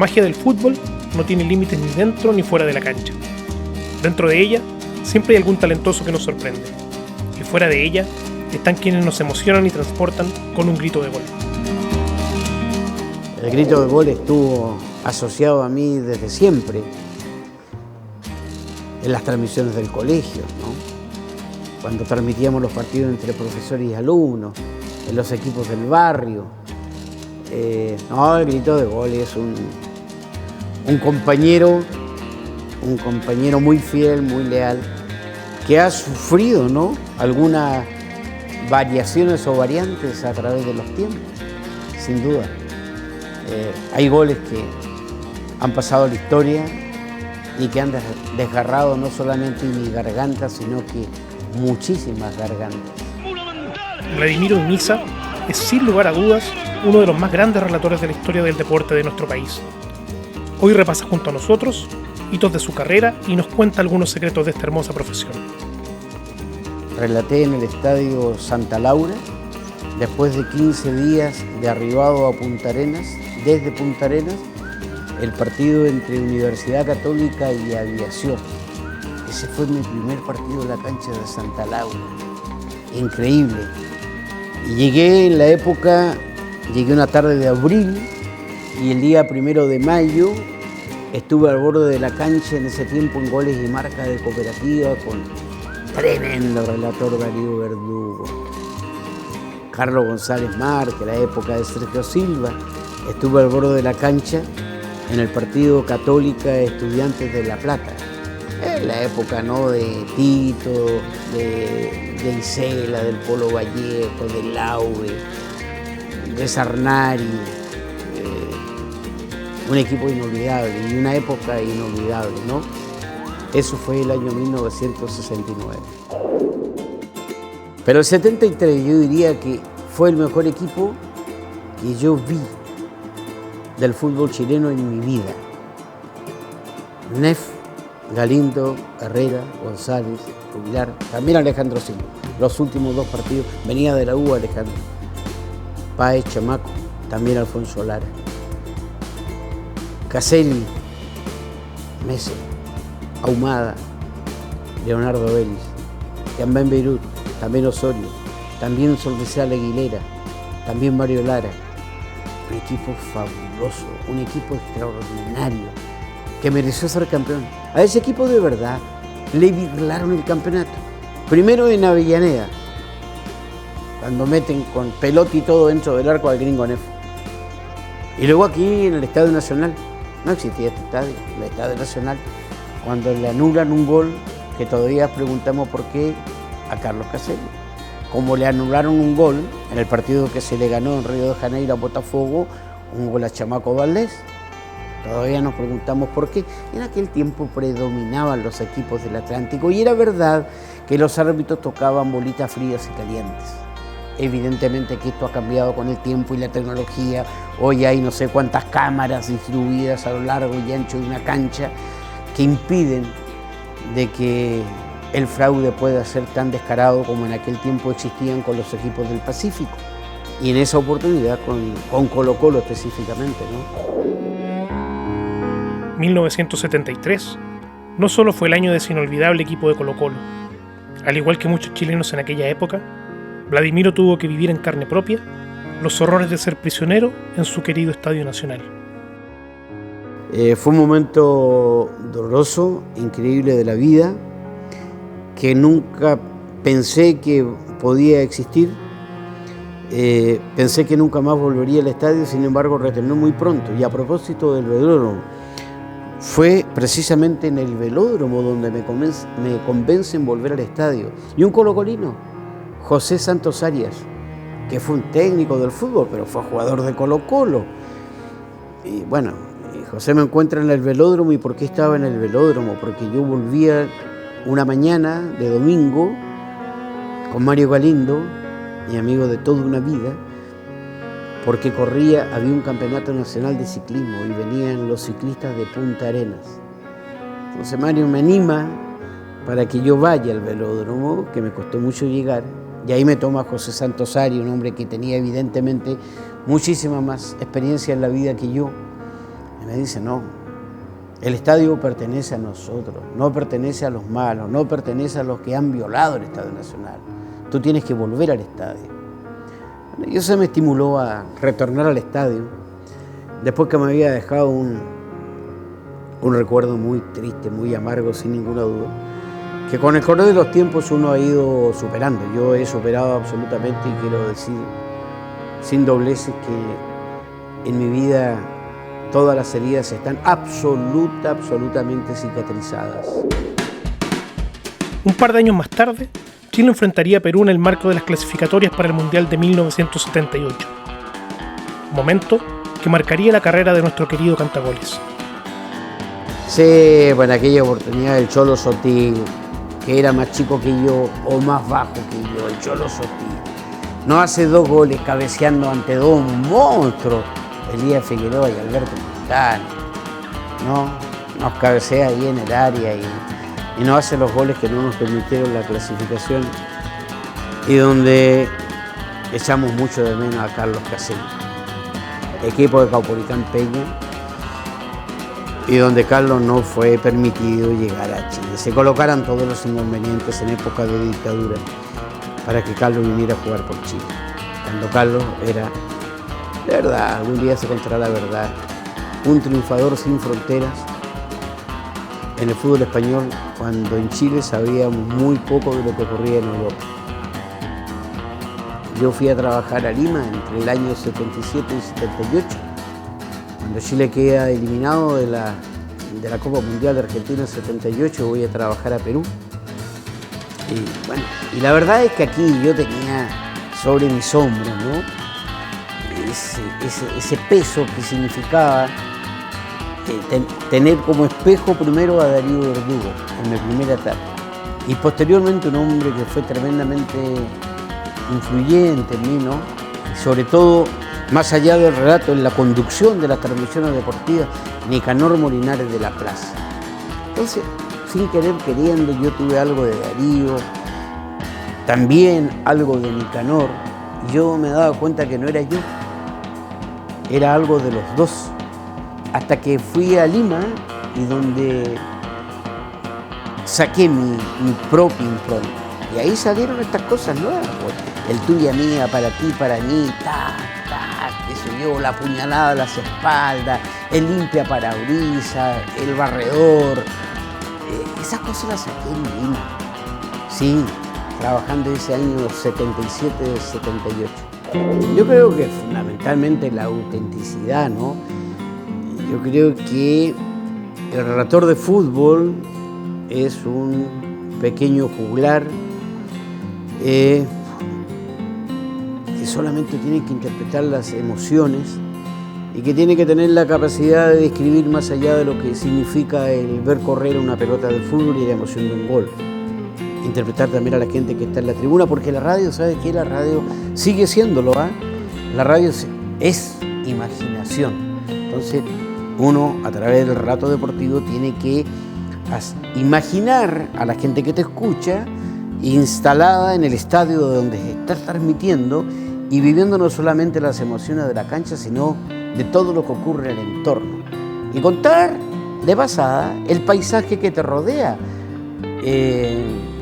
magia del fútbol no tiene límites ni dentro ni fuera de la cancha. Dentro de ella siempre hay algún talentoso que nos sorprende. Y fuera de ella están quienes nos emocionan y transportan con un grito de gol. El grito de gol estuvo asociado a mí desde siempre, en las transmisiones del colegio, ¿no? Cuando transmitíamos los partidos entre profesores y alumnos, en los equipos del barrio. El grito de gol es un compañero muy fiel, muy leal, que ha sufrido, ¿no?, algunas variaciones o variantes a través de los tiempos, sin duda. Hay goles que han pasado a la historia y que han desgarrado no solamente mi garganta, sino que muchísimas gargantas. Vladimiro Misa es, sin lugar a dudas, uno de los más grandes relatores de la historia del deporte de nuestro país. Hoy repasa junto a nosotros hitos de su carrera y nos cuenta algunos secretos de esta hermosa profesión. Relaté en el estadio Santa Laura, después de 15 días de arribado a Punta Arenas, desde Punta Arenas, el partido entre Universidad Católica y Aviación. Ese fue mi primer partido en la cancha de Santa Laura. Increíble. Y llegué una tarde de abril y el día 1 de mayo estuve al borde de la cancha, en ese tiempo en Goles y Marca de Cooperativa, con tremendo relator Darío Verdugo, Carlos González Márquez, la época de Sergio Silva. Estuve al borde de la cancha en el partido Católica Estudiantes de La Plata, en la época, ¿no?, de Tito, de Isela, del Polo Vallejo, de Laure, de Sarnari, un equipo inolvidable y una época inolvidable, ¿no? Eso fue el año 1969. Pero el 73 yo diría que fue el mejor equipo que yo vi del fútbol chileno en mi vida. Neff, Galindo, Herrera, González, Rubilar, también Alejandro Silva. Los últimos 2 partidos venía de la U Alejandro. Páez, Chamaco, también Alfonso Lara. Caselli, Mese, Ahumada, Leonardo Vélez, también Beirut, también Osorio, también Solvizal Aguilera, también Mario Lara. Un equipo fabuloso, un equipo extraordinario, que mereció ser campeón. A ese equipo de verdad le virlaron el campeonato. Primero en Avellaneda, cuando meten con pelota y todo dentro del arco al Gringo Neff. Y luego aquí en el Estadio Nacional, no existía este estadio, el Estadio Nacional, cuando le anulan un gol que todavía preguntamos por qué a Carlos Caselli. Como le anularon un gol en el partido que se le ganó en Río de Janeiro a Botafogo, un gol a Chamaco Valdés. Todavía nos preguntamos por qué. En aquel tiempo predominaban los equipos del Atlántico y era verdad que los árbitros tocaban bolitas frías y calientes. Evidentemente que esto ha cambiado con el tiempo y la tecnología. Hoy hay no sé cuántas cámaras distribuidas a lo largo y ancho de una cancha que impiden de que el fraude pueda ser tan descarado como en aquel tiempo existían con los equipos del Pacífico. Y en esa oportunidad con Colo-Colo específicamente, ¿no? 1973 no solo fue el año de ese inolvidable equipo de Colo-Colo. Al igual que muchos chilenos en aquella época, Vladimiro tuvo que vivir en carne propia los horrores de ser prisionero en su querido Estadio Nacional. Fue un momento doloroso, increíble de la vida, que nunca pensé que podía existir. Pensé que nunca más volvería al estadio, sin embargo retornó muy pronto. Y a propósito del velódromo, fue precisamente en el velódromo donde me convencen volver al estadio. Y un colocolino, José Santos Arias, que fue un técnico del fútbol, pero fue jugador de Colo-Colo. Y bueno, José me encuentra en el velódromo. ¿Y por qué estaba en el velódromo? Porque yo volvía una mañana de domingo con Mario Galindo, mi amigo de toda una vida, porque había un campeonato nacional de ciclismo y venían los ciclistas de Punta Arenas. Entonces Mario me anima para que yo vaya al velódromo, que me costó mucho llegar, y ahí me toma José Santos Arias, un hombre que tenía evidentemente muchísima más experiencia en la vida que yo. Y me dice, no, el estadio pertenece a nosotros, no pertenece a los malos, no pertenece a los que han violado el Estadio Nacional. Tú tienes que volver al estadio. Y eso me estimuló a retornar al estadio, después que me había dejado un recuerdo muy triste, muy amargo, sin ninguna duda, que con el correr de los tiempos uno ha ido superando. Yo he superado absolutamente, y quiero decir sin dobleces que en mi vida todas las heridas están absolutamente cicatrizadas. Un par de años más tarde, Chile enfrentaría a Perú en el marco de las clasificatorias para el Mundial de 1978. Momento que marcaría la carrera de nuestro querido cantagoles. Sí, bueno, aquella oportunidad del Cholo Sotil, que era más chico que yo o más bajo que yo, el Cholo Sotil, no hace 2 goles cabeceando ante 2 monstruos, Elías Figueroa y Alberto Quintana, ¿no? Nos cabecea ahí en el área y nos hace los goles que no nos permitieron la clasificación, y donde echamos mucho de menos a Carlos Caselli, equipo de Caupolicán Peña, y donde Carlos no fue permitido llegar a Chile. Se colocaran todos los inconvenientes en época de dictadura para que Carlos viniera a jugar por Chile. Cuando Carlos era, de verdad, algún día se contará la verdad, un triunfador sin fronteras en el fútbol español, cuando en Chile sabíamos muy poco de lo que ocurría en Europa. Yo fui a trabajar a Lima entre el año 77 y 78, cuando Chile queda eliminado de la Copa Mundial de Argentina en 78, voy a trabajar a Perú. Y bueno, y la verdad es que aquí yo tenía sobre mis hombros, ¿no?, ese peso que significaba tener como espejo primero a Darío Verdugo en mi primera etapa, y posteriormente un hombre que fue tremendamente influyente en mí, ¿no?, y sobre todo, más allá del relato, en la conducción de las transmisiones deportivas, Nicanor Molinares de la Plaza. Entonces, sin querer queriendo, yo tuve algo de Darío, también algo de Nicanor, y yo me daba cuenta que no era yo, era algo de los dos, hasta que fui a Lima y donde saqué mi propia impronta. Y ahí salieron estas cosas nuevas, pues. El tuya mía, para ti, para mí, qué sé yo, la puñalada a las espaldas, el limpia parabrisas, el barredor. Esas cosas las saqué en Lima. Sí, trabajando ese año 77-78. Yo creo que fundamentalmente la autenticidad, ¿no? Yo creo que el relator de fútbol es un pequeño juglar que solamente tiene que interpretar las emociones y que tiene que tener la capacidad de describir más allá de lo que significa el ver correr una pelota de fútbol y la emoción de un gol. Interpretar también a la gente que está en la tribuna, porque la radio, ¿sabes qué? La radio sigue siéndolo, ¿ah? La radio es imaginación. Entonces, uno, a través del relato deportivo, tiene que imaginar a la gente que te escucha instalada en el estadio donde estás transmitiendo y viviendo no solamente las emociones de la cancha, sino de todo lo que ocurre en el entorno. Y contar de pasada el paisaje que te rodea.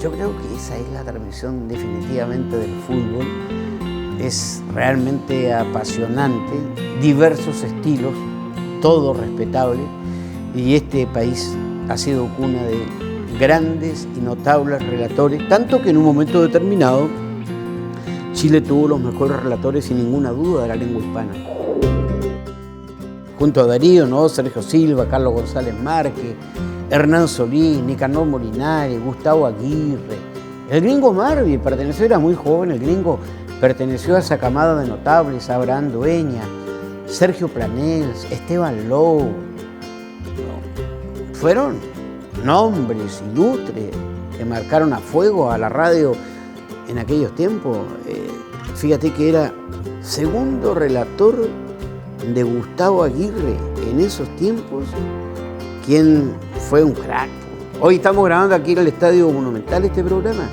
Yo creo que esa es la transmisión definitivamente del fútbol. Es realmente apasionante, diversos estilos, todo respetable, y este país ha sido cuna de grandes y notables relatores, tanto que en un momento determinado Chile tuvo los mejores relatores sin ninguna duda de la lengua hispana. Junto a Darío, ¿no?, Sergio Silva, Carlos González Márquez, Hernán Solís, Nicanor Molinares, Gustavo Aguirre. El gringo Marvin perteneció, era muy joven, el gringo perteneció a esa camada de notables, Abraham Dueña, Sergio Planels, Esteban Lowe. Fueron nombres ilustres que marcaron a fuego a la radio en aquellos tiempos. Fíjate que era segundo relator de Gustavo Aguirre en esos tiempos, quien fue un crack. Hoy estamos grabando aquí en el Estadio Monumental este programa,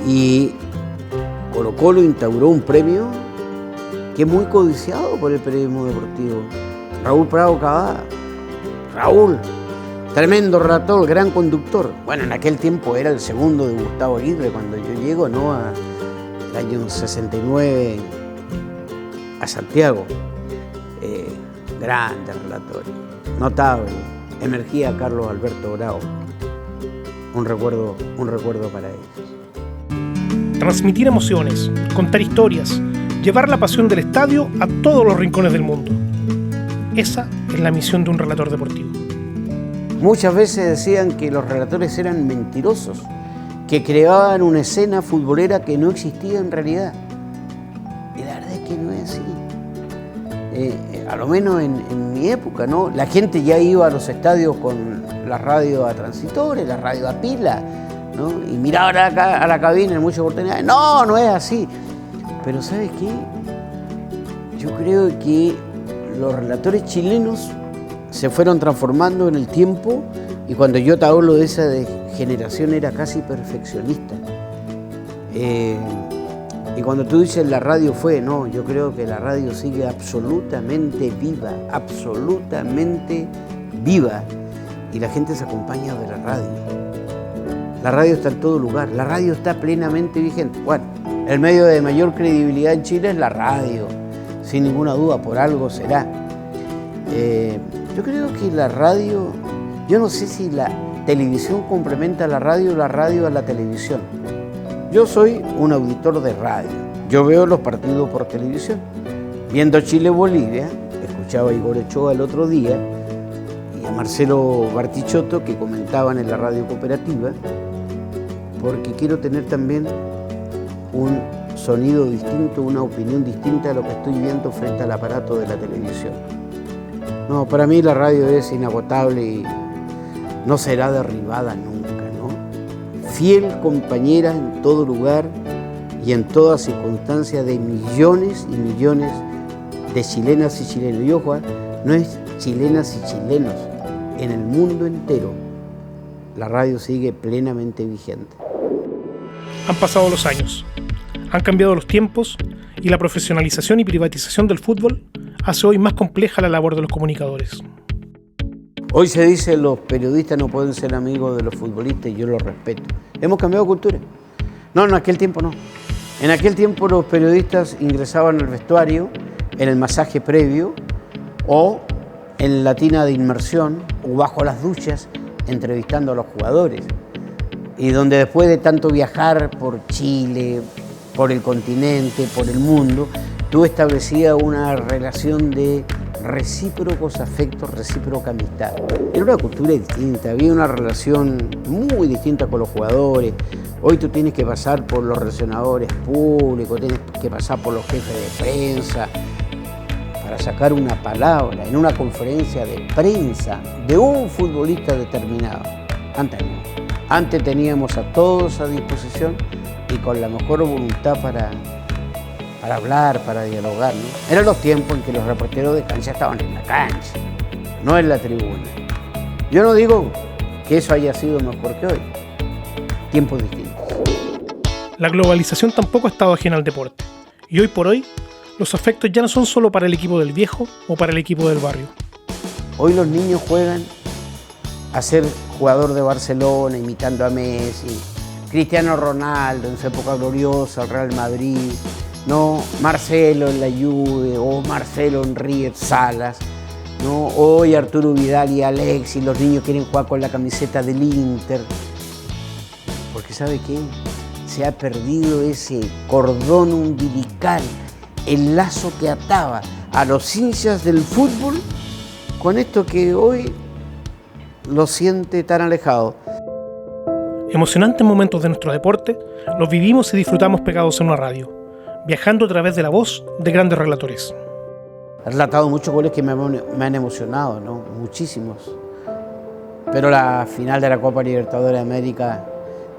y Colo-Colo instauró un premio que es muy codiciado por el periodismo deportivo, Raúl Prado Cavada. Raúl, tremendo relator, gran conductor. Bueno, en aquel tiempo era el segundo de Gustavo Aguirre cuando yo llego, ¿no? El año 69 a Santiago. Grande relator, notable. Emergía Carlos Alberto Bravo. Un recuerdo para ellos. Transmitir emociones, contar historias, llevar la pasión del estadio a todos los rincones del mundo. Esa es la misión de un relator deportivo. Muchas veces decían que los relatores eran mentirosos, que creaban una escena futbolera que no existía en realidad. Y la verdad es que no es así. A lo menos en mi época, ¿no? La gente ya iba a los estadios con la radio a transitores, la radio a pila, ¿no? Y miraban a la cabina en muchas oportunidades. No es así. Pero ¿sabes qué? Yo creo que los relatores chilenos se fueron transformando en el tiempo y cuando yo te hablo de esa generación era casi perfeccionista. Y cuando tú dices la radio no, yo creo que la radio sigue absolutamente viva y la gente se acompaña de la radio. La radio está en todo lugar, la radio está plenamente vigente. Bueno, el medio de mayor credibilidad en Chile es la radio, sin ninguna duda, por algo será. Yo creo que la radio, yo no sé si la televisión complementa a la radio o la radio a la televisión. Yo soy un auditor de radio, yo veo los partidos por televisión. Viendo Chile-Bolivia, escuchaba a Igor Ochoa el otro día y a Marcelo Bartichotto que comentaban en la radio cooperativa, porque quiero tener también un sonido distinto, una opinión distinta a lo que estoy viendo frente al aparato de la televisión. No, para mí la radio es inagotable y no será derribada nunca, ¿no? Fiel compañera en todo lugar y en toda circunstancia de millones y millones de chilenas y chilenos. Y ojo, no es chilenas y chilenos, en el mundo entero la radio sigue plenamente vigente. Han pasado los años, han cambiado los tiempos y la profesionalización y privatización del fútbol hace hoy más compleja la labor de los comunicadores. Hoy se dice los periodistas no pueden ser amigos de los futbolistas y yo los respeto. Hemos cambiado cultura. No, en aquel tiempo no. En aquel tiempo los periodistas ingresaban al vestuario en el masaje previo o en la tina de inmersión o bajo las duchas entrevistando a los jugadores. Y donde después de tanto viajar por Chile, por el continente, por el mundo, tú establecías una relación de recíprocos afectos, recíproca amistad. Era una cultura distinta, había una relación muy distinta con los jugadores. Hoy tú tienes que pasar por los relacionadores públicos, tienes que pasar por los jefes de prensa para sacar una palabra en una conferencia de prensa de un futbolista determinado. Antes no. Antes teníamos a todos a disposición y con la mejor voluntad para hablar, para dialogar, ¿no? Eran los tiempos en que los reporteros de cancha estaban en la cancha, no en la tribuna. Yo no digo que eso haya sido mejor que hoy. Tiempos distintos. La globalización tampoco ha estado ajena al deporte. Y hoy por hoy, los afectos ya no son solo para el equipo del viejo o para el equipo del barrio. Hoy los niños juegan a ser jugador de Barcelona, imitando a Messi, Cristiano Ronaldo en su época gloriosa, el Real Madrid, ¿no? Marcelo en la Juve o Marcelo en River Salas, ¿no? Hoy Arturo Vidal y Alexis, los niños quieren jugar con la camiseta del Inter. Porque ¿sabe qué? Se ha perdido ese cordón umbilical, el lazo que ataba a los hinchas del fútbol con esto que hoy lo siente tan alejado. Emocionantes momentos de nuestro deporte los vivimos y disfrutamos pegados en una radio, viajando a través de la voz de grandes relatores. He relatado muchos goles que me han emocionado, ¿no? Muchísimos. Pero la final de la Copa Libertadores de América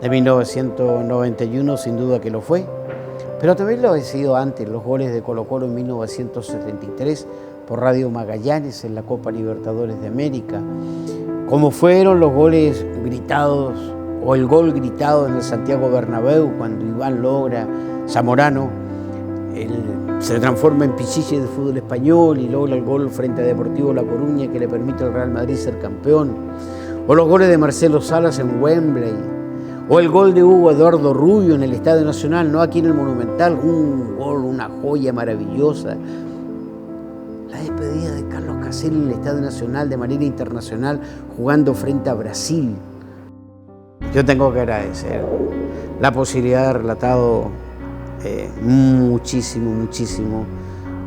de 1991 sin duda que lo fue. Pero también lo he sido antes, los goles de Colo-Colo en 1973 por Radio Magallanes en la Copa Libertadores de América. Como fueron los goles gritados o el gol gritado en el Santiago Bernabéu cuando Iván logra, Zamorano, se transforma en pichiche del fútbol español y logra el gol frente a Deportivo La Coruña que le permite al Real Madrid ser campeón, o los goles de Marcelo Salas en Wembley, o el gol de Hugo Eduardo Rubio en el Estadio Nacional, no aquí en el Monumental, un gol, una joya maravillosa. La despedida de Carlos Caselli en el Estadio Nacional de manera internacional jugando frente a Brasil. Yo tengo que agradecer la posibilidad de haber relatado muchísimo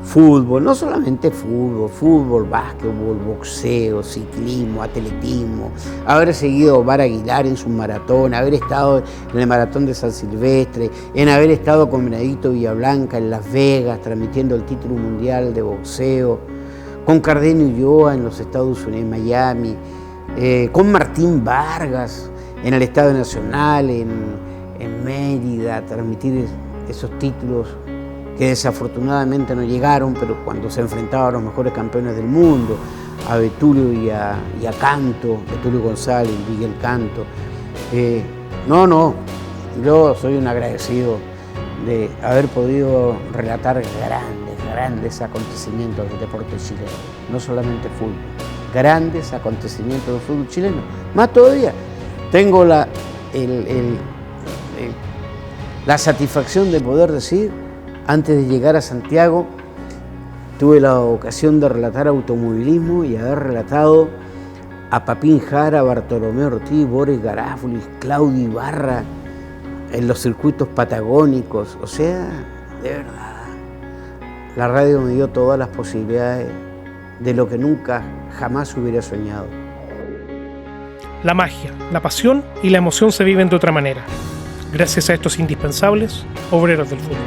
fútbol, no solamente fútbol, básquetbol, boxeo, ciclismo, atletismo, haber seguido a Omar Aguilar en su maratón, haber estado en el maratón de San Silvestre, en haber estado con Benedicto Villablanca en Las Vegas transmitiendo el título mundial de boxeo, con Cardenio Ulloa en los Estados Unidos, en Miami, con Martín Vargas en el Estadio Nacional, en Mérida, transmitir esos títulos que desafortunadamente no llegaron, pero cuando se enfrentaba a los mejores campeones del mundo, a Betulio y a Canto, Betulio González y Miguel Canto. Yo soy un agradecido de haber podido relatar grandes acontecimientos del deporte chileno, no solamente fútbol, grandes acontecimientos del fútbol chileno. Más todavía, tengo la satisfacción de poder decir, antes de llegar a Santiago, tuve la ocasión de relatar automovilismo y haber relatado a Papín Jara, Bartolomé Ortiz, Boris Garáfulis, Claudio Ibarra en los circuitos patagónicos. O sea, de verdad, la radio me dio todas las posibilidades de lo que nunca, jamás hubiera soñado. La magia, la pasión y la emoción se viven de otra manera, gracias a estos indispensables obreros del fútbol.